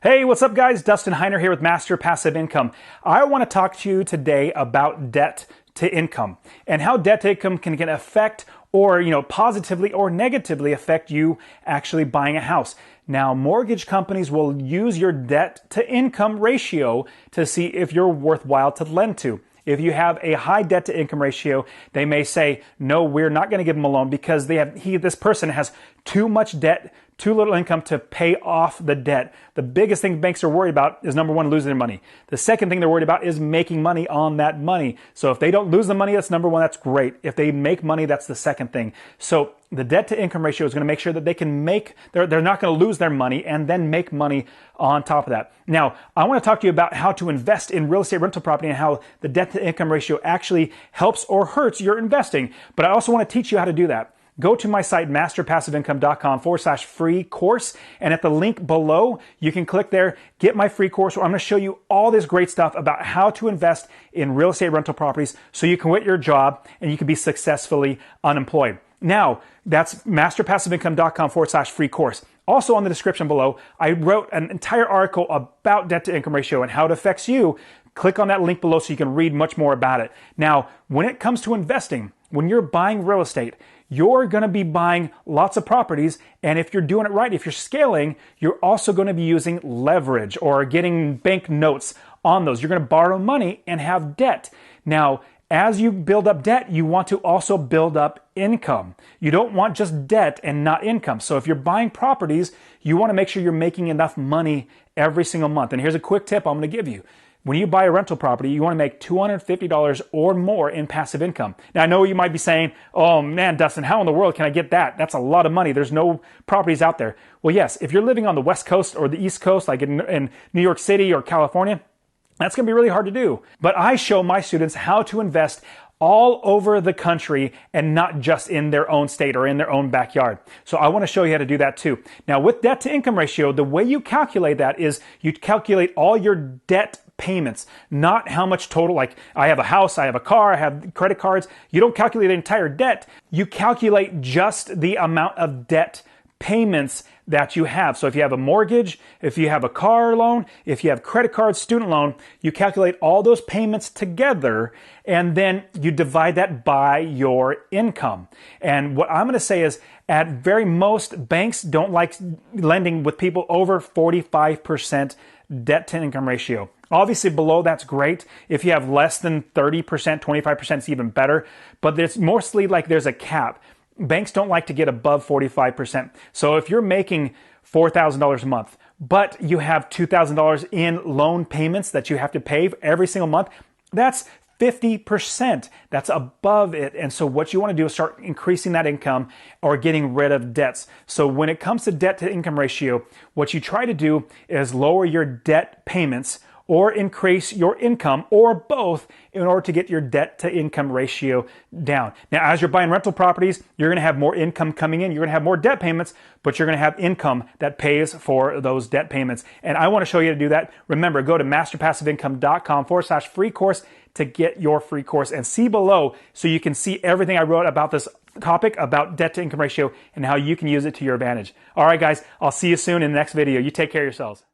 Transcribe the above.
Hey, what's up guys? Dustin Heiner here with Master Passive Income. I want to talk to you today about debt to income and how debt to income can affect or, positively or negatively affect you actually buying a house. Now, mortgage companies will use your debt to income ratio to see if you're worthwhile to lend to. If you have a high debt to income ratio, they may say, no, we're not going to give them a loan because this person has too much debt, too little income to pay off the debt. The biggest thing banks are worried about is number one, losing their money. The second thing they're worried about is making money on that money. So if they don't lose the money, that's number one, that's great. If they make money, that's the second thing. So the debt to income ratio is going to make sure that they can they're not going to lose their money and then make money on top of that. Now, I want to talk to you about how to invest in real estate rental property and how the debt to income ratio actually helps or hurts your investing. But I also want to teach you how to do that. Go to my site, masterpassiveincome.com/free course. And at the link below, you can click there, get my free course where I'm going to show you all this great stuff about how to invest in real estate rental properties so you can quit your job and you can be successfully unemployed. Now, that's masterpassiveincome.com/free course. Also on the description below, I wrote an entire article about debt to income ratio and how it affects you. Click on that link below so you can read much more about it. Now, when it comes to investing, when you're buying real estate, you're going to be buying lots of properties. And if you're doing it right, if you're scaling, you're also going to be using leverage or getting bank notes on those. You're going to borrow money and have debt. Now, as you build up debt, you want to also build up income. You don't want just debt and not income. So if you're buying properties, you want to make sure you're making enough money every single month. And here's a quick tip I'm going to give you. When you buy a rental property, you want to make $250 or more in passive income. Now, I know you might be saying, oh man, Dustin, how in the world can I get that? That's a lot of money. There's no properties out there. Well, yes, if you're living on the West Coast or the East Coast, like in New York City or California, that's going to be really hard to do. But I show my students how to invest all over the country and not just in their own state or in their own backyard. So I want to show you how to do that too. Now, with debt to income ratio, the way you calculate that is you calculate all your debt payments, not how much total, like I have a house, I have a car, I have credit cards. You don't calculate the entire debt. You calculate just the amount of debt payments that you have. So if you have a mortgage, if you have a car loan, if you have credit card, student loan, you calculate all those payments together and then you divide that by your income. And what I'm going to say is at very most, banks don't like lending with people over 45% debt to income ratio. Obviously below that's great. If you have less than 30%, 25% is even better, but it's mostly like there's a cap. Banks don't like to get above 45%. So if you're making $4,000 a month, but you have $2,000 in loan payments that you have to pay every single month, that's 50%. That's above it. And so what you want to do is start increasing that income or getting rid of debts. So when it comes to debt to income ratio, what you try to do is lower your debt payments or increase your income or both in order to get your debt to income ratio down. Now, as you're buying rental properties, you're going to have more income coming in. You're going to have more debt payments, but you're going to have income that pays for those debt payments. And I want to show you how to do that. Remember, go to masterpassiveincome.com/free course to get your free course and see below so you can see everything I wrote about this topic about debt to income ratio and how you can use it to your advantage. All right, guys, I'll see you soon in the next video. You take care of yourselves.